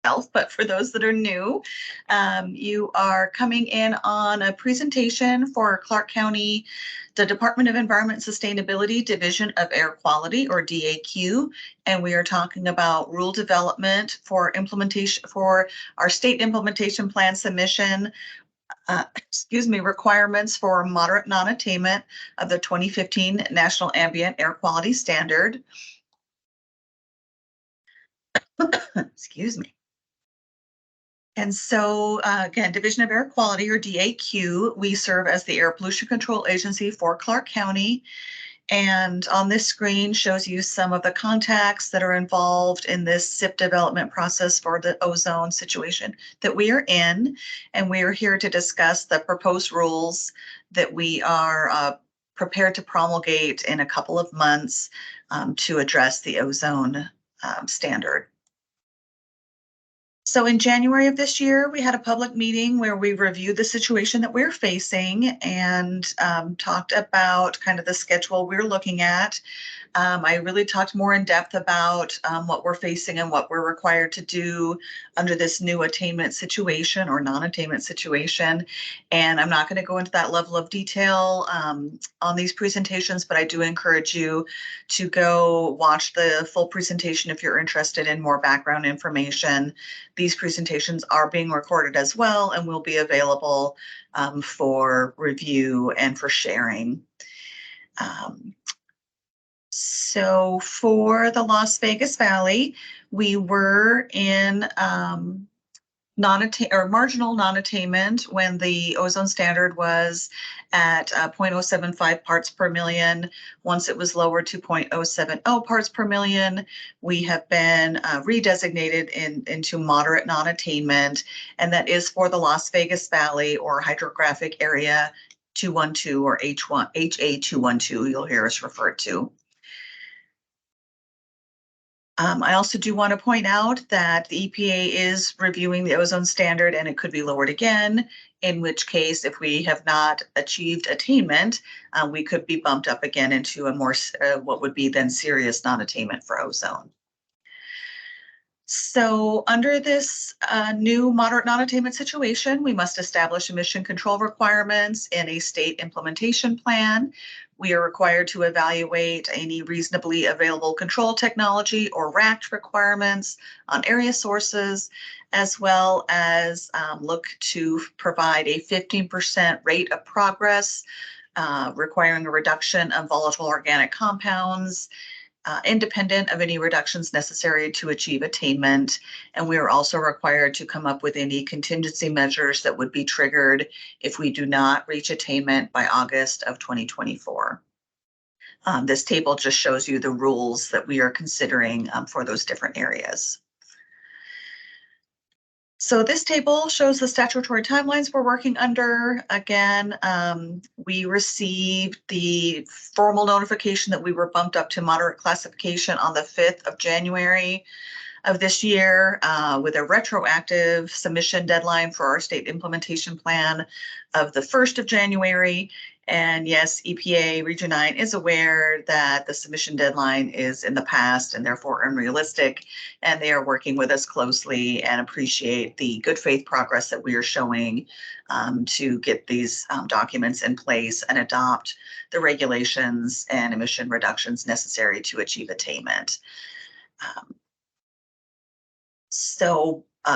but for those that are new, you are coming in on a presentation for Clark County, the Department of Environment and Sustainability Division of Air Quality, or DAQ, and we are talking about rule development for implementation for our state implementation plan submission. Requirements for moderate non-attainment of the 2015 National Ambient Air Quality Standard. Excuse me. And so, again, Division of Air Quality, or DAQ, we serve as the Air Pollution Control Agency for Clark County. And on this screen shows you some of the contacts that are involved in this SIP development process for the ozone situation that we are in. And we are here to discuss the proposed rules that we are prepared to promulgate in a couple of months to address the ozone standard. So in January of this year, we had a public meeting where we reviewed the situation that we're facing and talked about kind of the schedule we're looking at. I really talked more in depth about what we're facing and what we're required to do under this new attainment situation or non-attainment situation. And I'm not going to go into that level of detail on these presentations, but I do encourage you to go watch the full presentation if you're interested in more background information. These presentations are being recorded as well and will be available for review and for sharing. So for the Las Vegas Valley, we were in marginal non-attainment when the ozone standard was at 0.075 parts per million. Once it was lowered to 0.070 parts per million, we have been redesignated into moderate non-attainment, and that is for the Las Vegas Valley or hydrographic area 212 or HA212, you'll hear us refer to. I also do want to point out that the EPA is reviewing the ozone standard and it could be lowered again, in which case, if we have not achieved attainment, we could be bumped up again into a more, what would be then serious non-attainment for ozone. So under this new moderate non-attainment situation, we must establish emission control requirements in a state implementation plan. We are required to evaluate any reasonably available control technology or RACT requirements on area sources, as well as look to provide a 15% rate of progress, requiring a reduction of volatile organic compounds, independent of any reductions necessary to achieve attainment. And we are also required to come up with any contingency measures that would be triggered if we do not reach attainment by August of 2024. This table just shows you the rules that we are considering for those different areas. So this table shows the statutory timelines we're working under. Again, we received the formal notification that we were bumped up to moderate classification on the 5th of January of this year with a retroactive submission deadline for our state implementation plan of the 1st of January. And yes, EPA Region 9 is aware that the submission deadline is in the past and therefore unrealistic, and they are working with us closely and appreciate the good faith progress that we are showing to get these documents in place and adopt the regulations and emission reductions necessary to achieve attainment.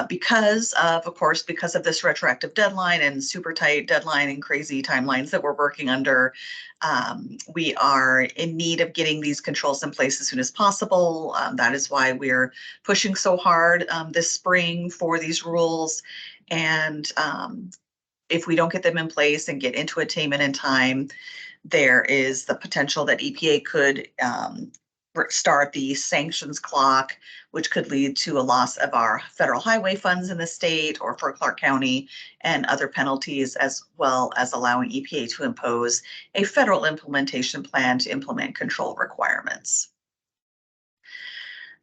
Because of this retroactive deadline and super tight deadline and crazy timelines that we're working under, we are in need of getting these controls in place as soon as possible. That is why we're pushing so hard this spring for these rules. And if we don't get them in place and get into attainment in time, there is the potential that EPA could start the sanctions clock, which could lead to a loss of our federal highway funds in the state or for Clark County, and other penalties, as well as allowing EPA to impose a federal implementation plan to implement control requirements.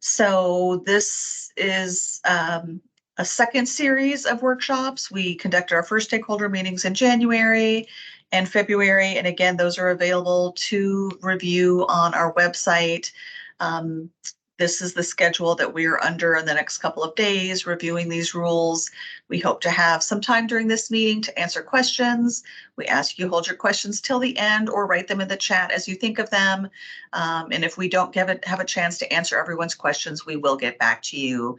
So this is a second series of workshops. We conducted our first stakeholder meetings in January and February, and again, those are available to review on our website. this is the schedule that we are under in the next couple of days, reviewing these rules. We hope to have some time during this meeting to answer questions. We ask you hold your questions till the end or write them in the chat as you think of them. And if we don't have a chance to answer everyone's questions, we will get back to you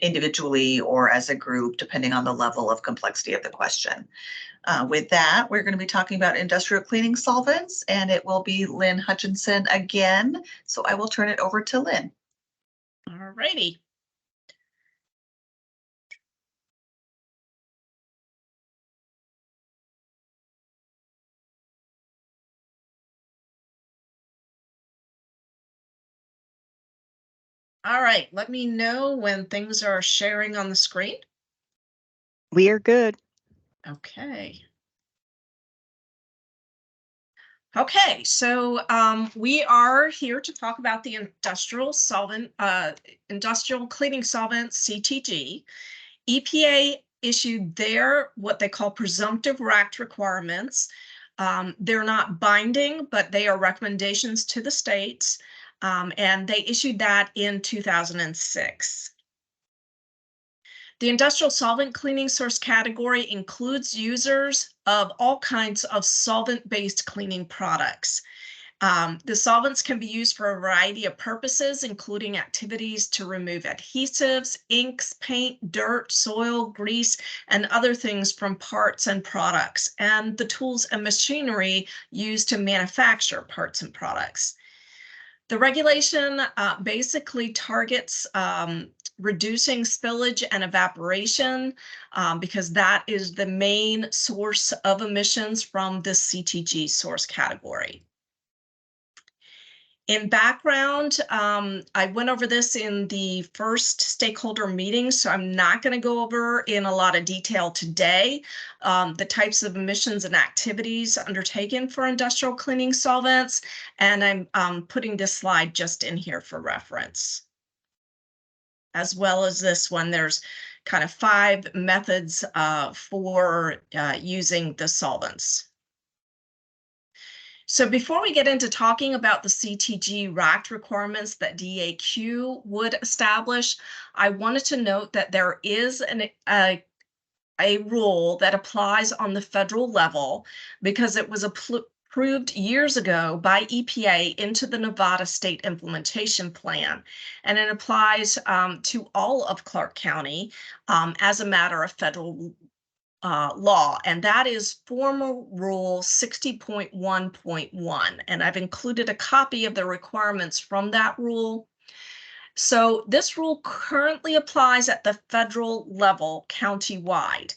individually or as a group, depending on the level of complexity of the question. With that, we're going to be talking about industrial cleaning solvents, and it will be Lynn Hutchinson again. So I will turn it over to Lynn. All righty. All right, let me know when things are sharing on the screen. We are good. Okay. Okay, so we are here to talk about the industrial cleaning solvent, CTG. EPA issued their what they call presumptive RACT requirements. They're not binding, but they are recommendations to the states, and they issued that in 2006. The industrial solvent cleaning source category includes users of all kinds of solvent-based cleaning products. The solvents can be used for a variety of purposes, including activities to remove adhesives, inks, paint, dirt, soil, grease, and other things from parts and products, and the tools and machinery used to manufacture parts and products. The regulation basically targets reducing spillage and evaporation because that is the main source of emissions from the CTG source category. In background, I went over this in the first stakeholder meeting, so I'm not going to go over in a lot of detail today the types of emissions and activities undertaken for industrial cleaning solvents, and I'm putting this slide just in here for reference. As well as this one, there's kind of 5 methods for using the solvents. So before we get into talking about the CTG RACT requirements that DAQ would establish, I wanted to note that there is a rule that applies on the federal level because it was approved years ago by EPA into the Nevada State Implementation Plan, and it applies to all of Clark County as a matter of federal law, and that is Formal Rule 60.1.1, and I've included a copy of the requirements from that rule. So this rule currently applies at the federal level countywide.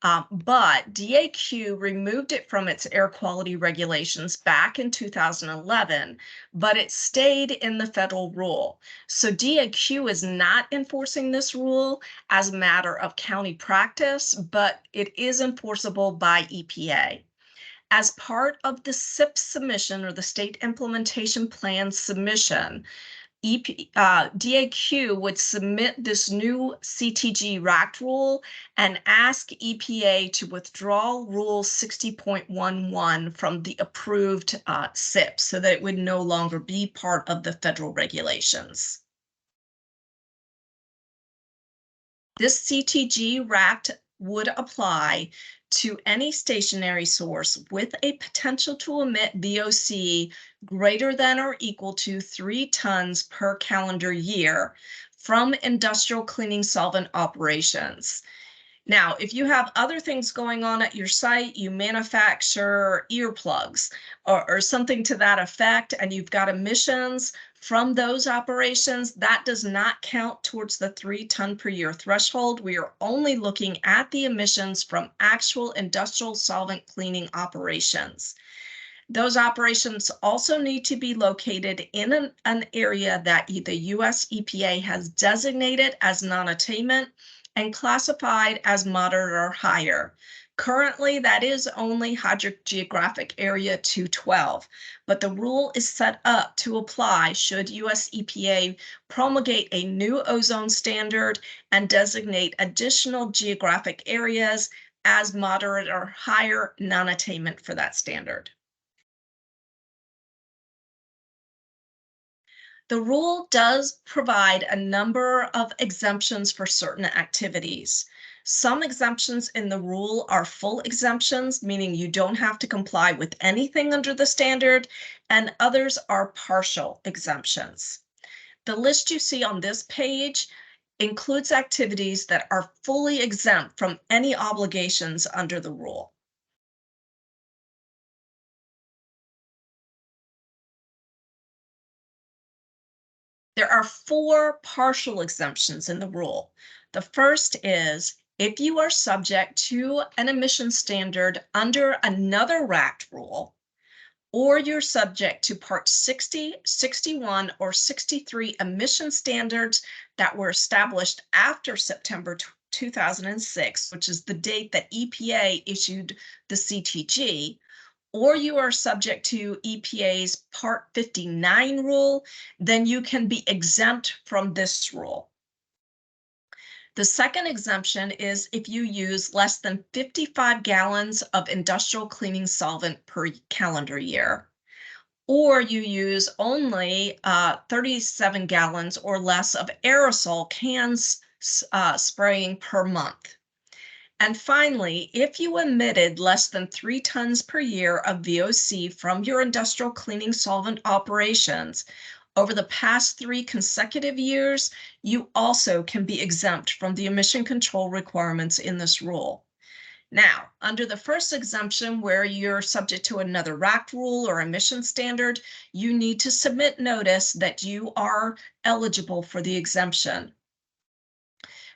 But DAQ removed it from its air quality regulations back in 2011, but it stayed in the federal rule. So DAQ is not enforcing this rule as a matter of county practice, but it is enforceable by EPA. As part of the SIP submission, or the State Implementation Plan submission, DAQ would submit this new CTG RACT rule and ask EPA to withdraw Rule 60.11 from the approved SIP so that it would no longer be part of the federal regulations. This CTG RACT would apply to any stationary source with a potential to emit VOC greater than or equal to 3 tons per calendar year from industrial cleaning solvent operations. Now, if you have other things going on at your site, you manufacture earplugs or something to that effect, and you've got emissions from those operations, that does not count towards the 3 ton per year threshold. We are only looking at the emissions from actual industrial solvent cleaning operations. Those operations also need to be located in an area that the US EPA has designated as non-attainment and classified as moderate or higher. Currently, that is only hydrogeographic area 212, but the rule is set up to apply should US EPA promulgate a new ozone standard and designate additional geographic areas as moderate or higher non-attainment for that standard. The rule does provide a number of exemptions for certain activities. Some exemptions in the rule are full exemptions, meaning you don't have to comply with anything under the standard, and others are partial exemptions. The list you see on this page includes activities that are fully exempt from any obligations under the rule. There are 4 partial exemptions in the rule. The first is if you are subject to an emission standard under another RACT rule, or you're subject to Part 60, 61, or 63 emission standards that were established after September 2006, which is the date that EPA issued the CTG, or you are subject to EPA's Part 59 rule, then you can be exempt from this rule. The second exemption is if you use less than 55 gallons of industrial cleaning solvent per calendar year, or you use only 37 gallons or less of aerosol cans spraying per month. And finally, if you emitted less than 3 tons per year of VOC from your industrial cleaning solvent operations over the past 3 consecutive years, you also can be exempt from the emission control requirements in this rule. Now, under the first exemption, where you're subject to another RACT rule or emission standard, you need to submit notice that you are eligible for the exemption.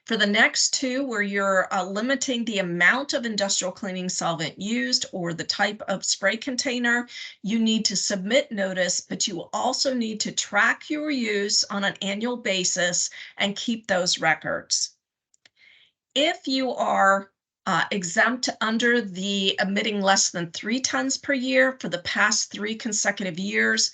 For the next 2, where you're limiting the amount of industrial cleaning solvent used or the type of spray container, you need to submit notice, but you also need to track your use on an annual basis and keep those records. If you are exempt under the emitting less than 3 tons per year for the past 3 consecutive years,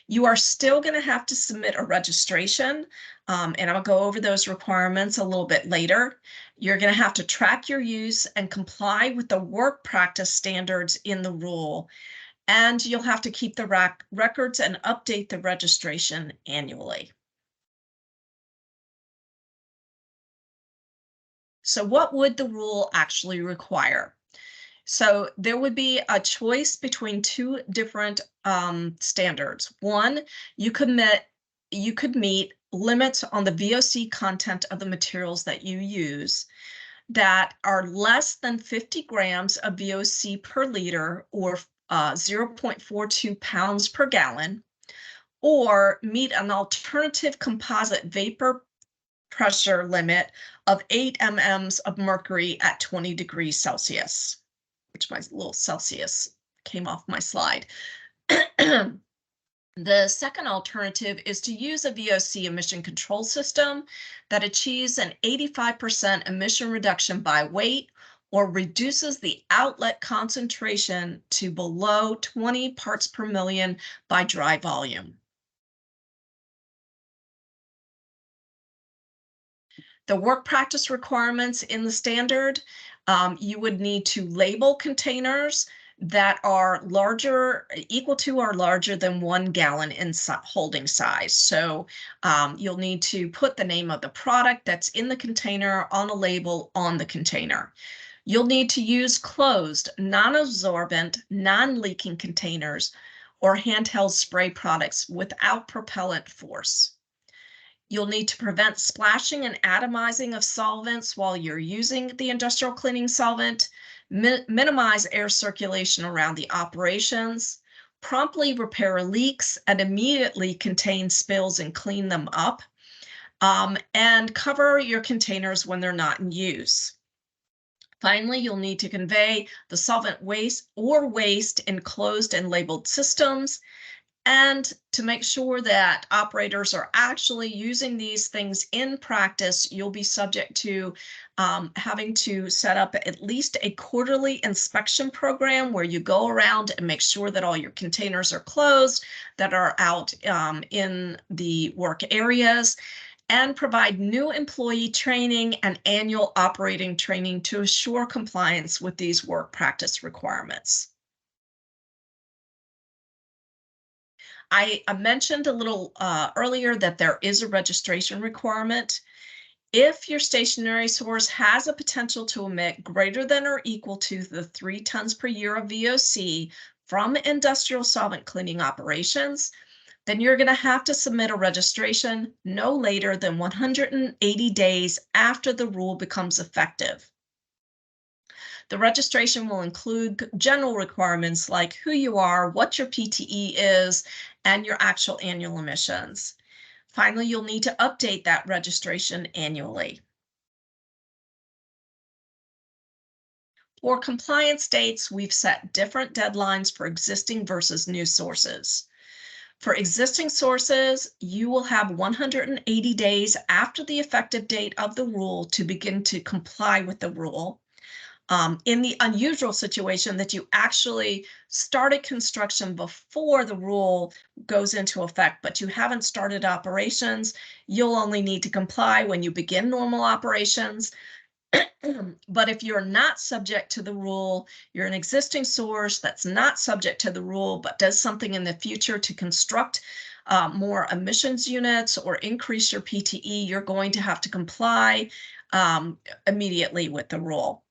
you are still going to have to submit a registration, and I'll go over those requirements a little bit later. You're going to have to track your use and comply with the work practice standards in the rule, and you'll have to keep the records and update the registration annually. So what would the rule actually require? So there would be a choice between 2 different standards. One, you could meet limits on the VOC content of the materials that you use that are less than 50 grams of VOC per liter or 0.42 pounds per gallon, or meet an alternative composite vapor pressure limit of 8 mm's of mercury at 20 degrees Celsius. Which my little Celsius came off my slide. The second alternative is to use a VOC emission control system that achieves an 85% emission reduction by weight or reduces the outlet concentration to below 20 parts per million by dry volume. The work practice requirements in the standard, you would need to label containers that are equal to or larger than 1 gallon in holding size. So you'll need to put the name of the product that's in the container on a label on the container. You'll need to use closed, non-absorbent, non-leaking containers or handheld spray products without propellant force. You'll need to prevent splashing and atomizing of solvents while you're using the industrial cleaning solvent, minimize air circulation around the operations, promptly repair leaks and immediately contain spills and clean them up, and cover your containers when they're not in use. Finally, you'll need to convey the solvent waste in closed and labeled systems, and to make sure that operators are actually using these things in practice, you'll be subject to having to set up at least a quarterly inspection program where you go around and make sure that all your containers are closed, that are out in the work areas, and provide new employee training and annual operating training to assure compliance with these work practice requirements. I mentioned a little earlier that there is a registration requirement. If your stationary source has a potential to emit greater than or equal to the 3 tons per year of VOC from industrial solvent cleaning operations, then you're going to have to submit a registration no later than 180 days after the rule becomes effective. The registration will include general requirements like who you are, what your PTE is, and your actual annual emissions. Finally, you'll need to update that registration annually. For compliance dates, we've set different deadlines for existing versus new sources. For existing sources, you will have 180 days after the effective date of the rule to begin to comply with the rule. In the unusual situation that you actually started construction before the rule goes into effect, but you haven't started operations, you'll only need to comply when you begin normal operations. But if you're not subject to the rule, you're an existing source that's not subject to the rule, but does something in the future to construct more emissions units or increase your PTE, you're going to have to comply immediately with the rule.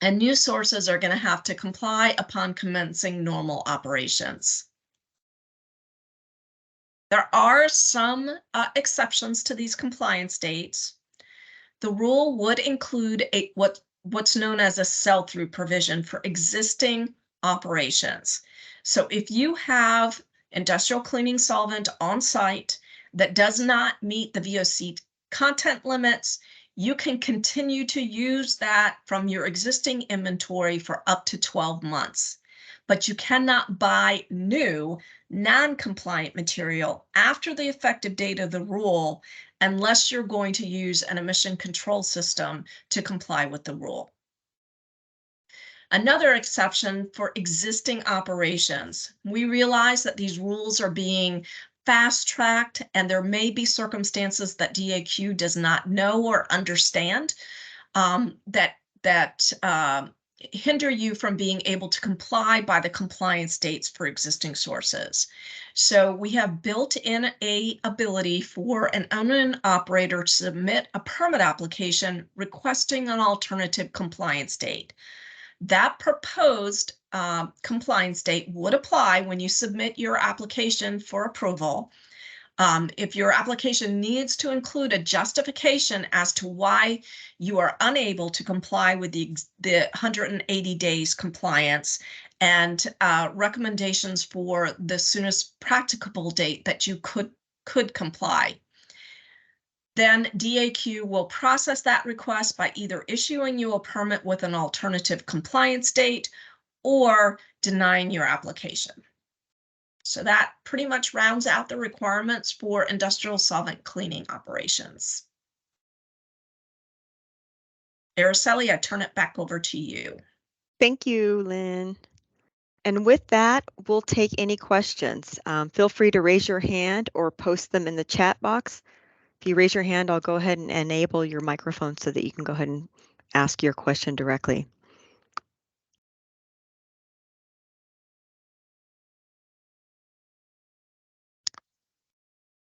And new sources are going to have to comply upon commencing normal operations. There are some exceptions to these compliance dates. The rule would include what's known as a sell-through provision for existing operations. So if you have industrial cleaning solvent on site that does not meet the VOC content limits, you can continue to use that from your existing inventory for up to 12 months. But you cannot buy new non-compliant material after the effective date of the rule unless you're going to use an emission control system to comply with the rule. Another exception for existing operations. We realize that these rules are being fast-tracked and there may be circumstances that DAQ does not know or understand that hinder you from being able to comply by the compliance dates for existing sources. So we have built in a ability for an owner and operator to submit a permit application requesting an alternative compliance date. That proposed compliance date would apply when you submit your application for approval. If your application needs to include a justification as to why you are unable to comply with the 180 days compliance and recommendations for the soonest practicable date that you could comply, then DAQ will process that request by either issuing you a permit with an alternative compliance date or denying your application. So that pretty much rounds out the requirements for industrial solvent cleaning operations. Araceli, I turn it back over to you. Thank you, Lynn. And with that, we'll take any questions. Feel free to raise your hand or post them in the chat box. If you raise your hand, I'll go ahead and enable your microphone so that you can go ahead and ask your question directly.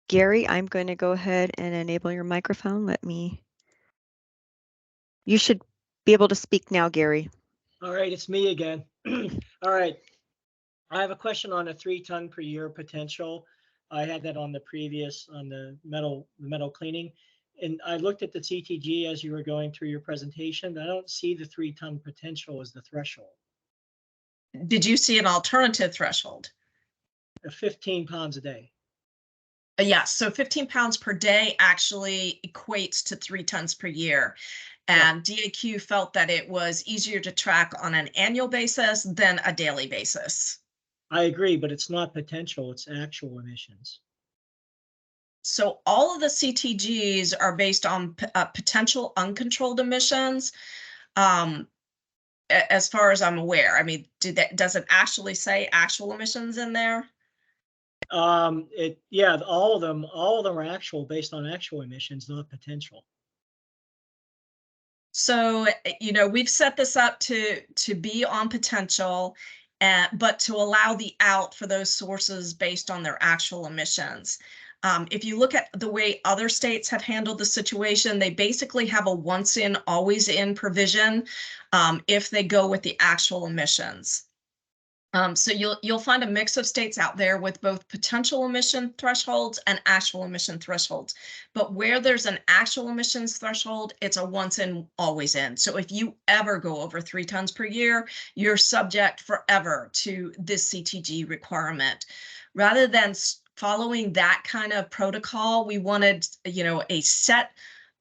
Gary, I'm going to go ahead and enable your microphone. You should be able to speak now, Gary. All right, it's me again. All right, I have a question on a 3 ton per year potential. I had that on the previous, on the metal cleaning. And I looked at the CTG as you were going through your presentation. I don't see the 3 ton potential as the threshold. Did you see an alternative threshold? 15 pounds a day. Yes, so 15 pounds per day actually equates to 3 tons per year. And DAQ felt that it was easier to track on an annual basis than a daily basis. I agree, but it's not potential, it's actual emissions. So all of the CTGs are based on potential uncontrolled emissions. As far as I'm aware, I mean, does it actually say actual emissions in there? Yeah, all of them are actual, based on actual emissions, not potential. So, you know, we've set this up to be on potential. but to allow the out for those sources based on their actual emissions. If you look at the way other states have handled the situation, they basically have a once in, always in provision if they go with the actual emissions. So you'll find a mix of states out there with both potential emission thresholds and actual emission thresholds. But where there's an actual emissions threshold, it's a once in, always in. So if you ever go over 3 tons per year, you're subject forever to this CTG requirement. Rather than following that kind of protocol, we wanted, a set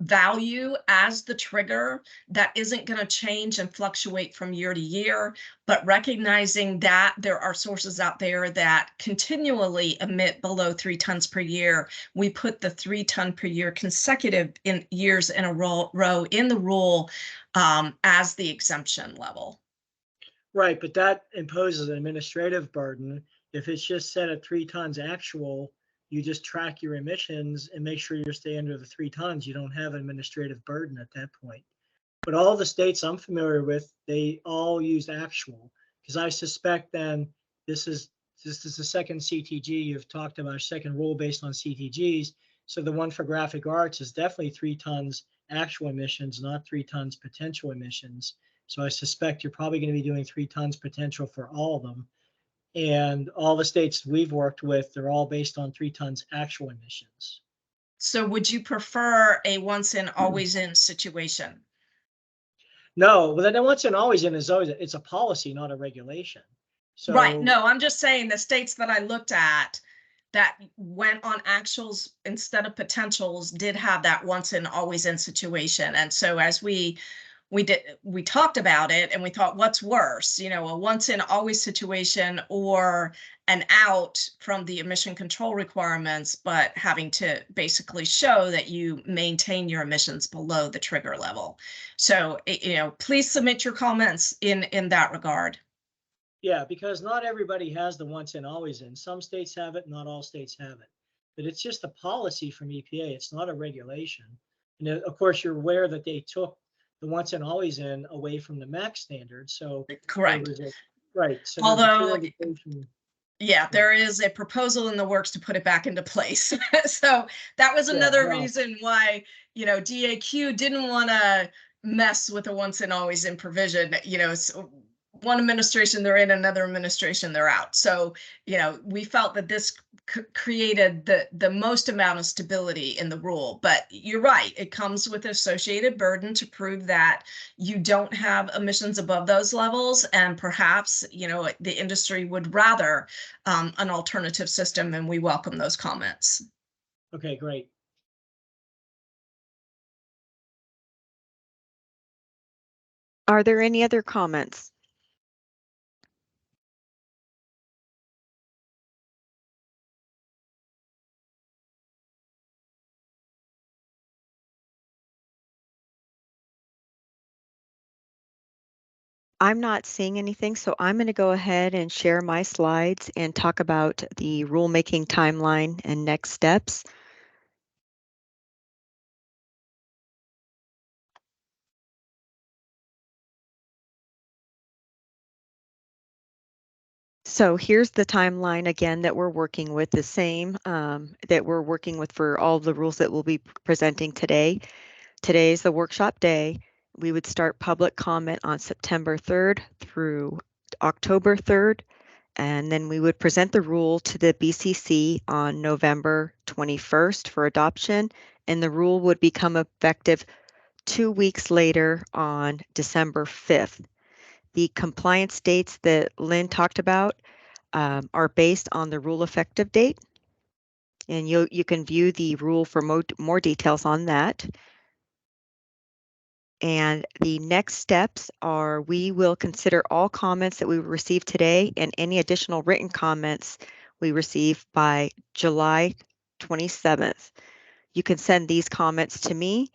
value as the trigger that isn't going to change and fluctuate from year to year, but recognizing that there are sources out there that continually emit below 3 tons per year, we put the 3 ton per year consecutive years in a row in the rule as the exemption level. Right, but that imposes an administrative burden. If it's just set at 3 tons actual, you just track your emissions and make sure you stay under the 3 tons. You don't have an administrative burden at that point. But all the states I'm familiar with, they all use actual, because I suspect then this is the second CTG you've talked about, second rule based on CTGs. So the one for graphic arts is definitely 3 tons actual emissions, not 3 tons potential emissions. So I suspect you're probably going to be doing 3 tons potential for all of them. And all the states we've worked with, they're all based on 3 tons actual emissions. So would you prefer a once in, always in situation? No, but then once and always in is always, it's a policy, not a regulation. So, right. No, I'm just saying the states that I looked at that went on actuals instead of potentials did have that once in, always in situation. And so as we talked about it and we thought, what's worse, a once in, always situation or an out from the emission control requirements, but having to basically show that you maintain your emissions below the trigger level. So, please submit your comments in that regard. yeah, because not everybody has the once in, always in. Some states have it, not all states have it. But it's just a policy from EPA. It's not a regulation. And of course, you're aware that they took the once and always in away from the MAAQS standard. So correct. Right. So although yeah, there is a proposal in the works to put it back into place. So that was another reason why, DAQ didn't want to mess with a once and always in provision. So one administration they're in, another administration they're out. So, we felt that this created the most amount of stability in the rule. But you're right, it comes with associated burden to prove that you don't have emissions above those levels. And perhaps, the industry would rather an alternative system, and we welcome those comments. Okay, great. Are there any other comments? I'm not seeing anything, so I'm going to go ahead and share my slides and talk about the rulemaking timeline and next steps. So here's the timeline again that we're working with, the same that we're working with for all the rules that we'll be presenting today. Today is the workshop day. We would start public comment on September 3rd through October 3rd, and then we would present the rule to the BCC on November 21st for adoption, and the rule would become effective 2 weeks later on December 5th. The compliance dates that Lynn talked about are based on the rule effective date, and you can view the rule for more details on that. And the next steps are we will consider all comments that we receive today and any additional written comments we receive by July 27th. You can send these comments to me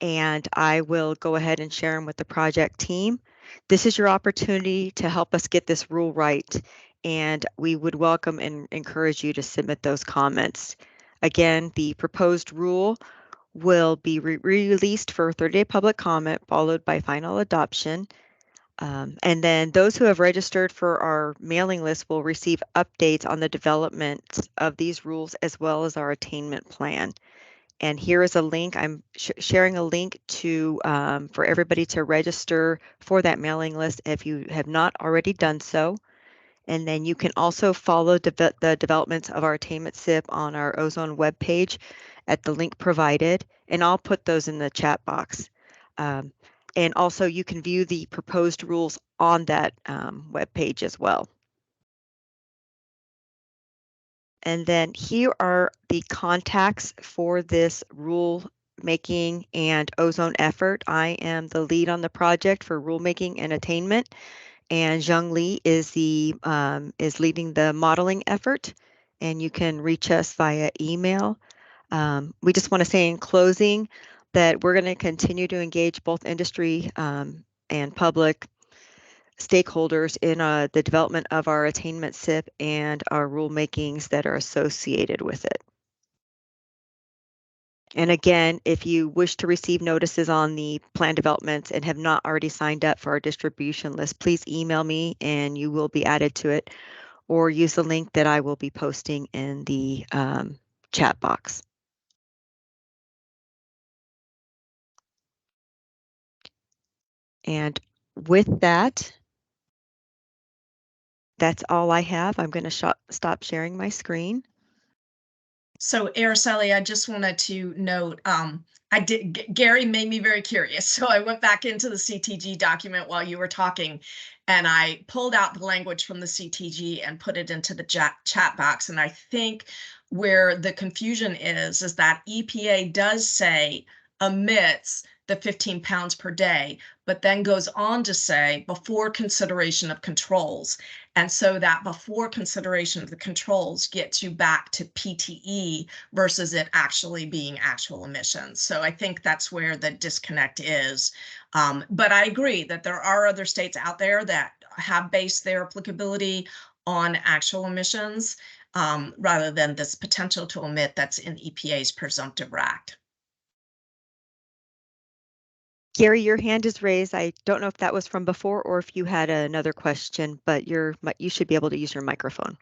and I will go ahead and share them with the project team. This is your opportunity to help us get this rule right, and we would welcome and encourage you to submit those comments. Again, the proposed rule will be released for 30-day public comment followed by final adoption. And then those who have registered for our mailing list will receive updates on the development of these rules as well as our attainment plan. And here is a link. I'm sharing a link to for everybody to register for that mailing list if you have not already done so. And then you can also follow the developments of our attainment SIP on our ozone webpage at the link provided. And I'll put those in the chat box. And also you can view the proposed rules on that webpage as well. And then here are the contacts for this rule making and ozone effort. I am the lead on the project for rulemaking and attainment, and Zhang Li is leading the modeling effort. And you can reach us via email. We just want to say in closing that we're going to continue to engage both industry and public stakeholders in the development of our attainment SIP and our rulemakings that are associated with it. And again, if you wish to receive notices on the plan developments and have not already signed up for our distribution list, please email me and you will be added to it, or use the link that I will be posting in the chat box. And with that, that's all I have. I'm going to stop sharing my screen. So Araceli, I just wanted to note, Gary made me very curious. So I went back into the CTG document while you were talking, and I pulled out the language from the CTG and put it into the chat box. And I think where the confusion is that EPA does say emits the 15 pounds per day, but then goes on to say before consideration of controls. And so that before consideration of the controls gets you back to PTE versus it actually being actual emissions. So I think that's where the disconnect is. But I agree that there are other states out there that have based their applicability on actual emissions rather than this potential to emit that's in EPA's presumptive RACT. Gary, your hand is raised. I don't know if that was from before or if you had another question, but you should be able to use your microphone.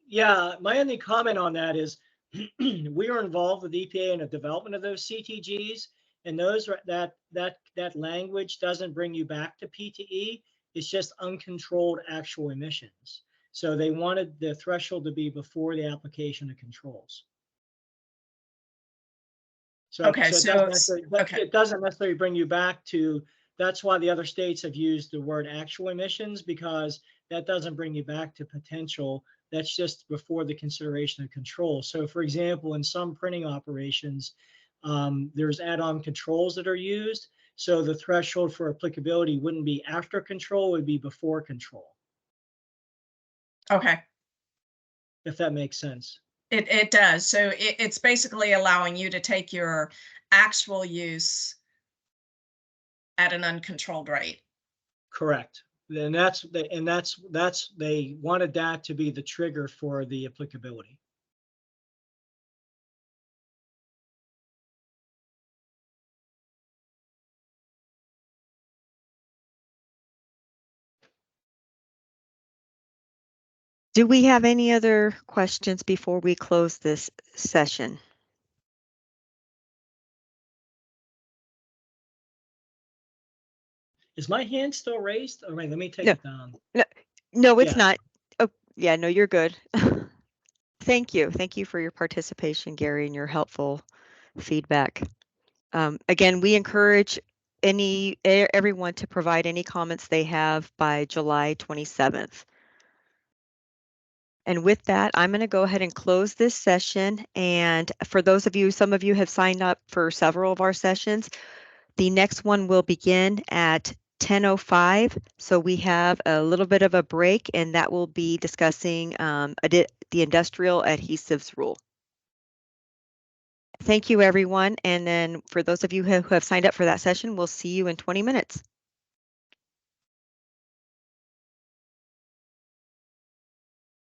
Yeah, my only comment on that is we are involved with EPA in the development of those CTGs, and that language doesn't bring you back to PTE. It's just uncontrolled actual emissions. So they wanted the threshold to be before the application of controls. Okay, so it doesn't necessarily bring you back to, that's why the other states have used the word actual emissions, because that doesn't bring you back to potential. That's just before the consideration of control. So for example, in some printing operations, there's add-on controls that are used. So the threshold for applicability wouldn't be after control, it would be before control. Okay. If that makes sense. It does. So it's basically allowing you to take your actual use at an uncontrolled rate. Correct. And they wanted that to be the trigger for the applicability. Do we have any other questions before we close this session? Is my hand still raised? All right, let me take it down. No, it's not. Oh, yeah, no, you're good. Thank you. Thank you for your participation, Gary, and your helpful feedback. Again, we encourage everyone to provide any comments they have by July 27th. And with that, I'm going to go ahead and close this session. And for those of you, some of you have signed up for several of our sessions. The next one will begin at 10:05. So we have a little bit of a break, and that will be discussing the industrial adhesives rule. Thank you, everyone. And then for those of you who have signed up for that session, we'll see you in 20 minutes.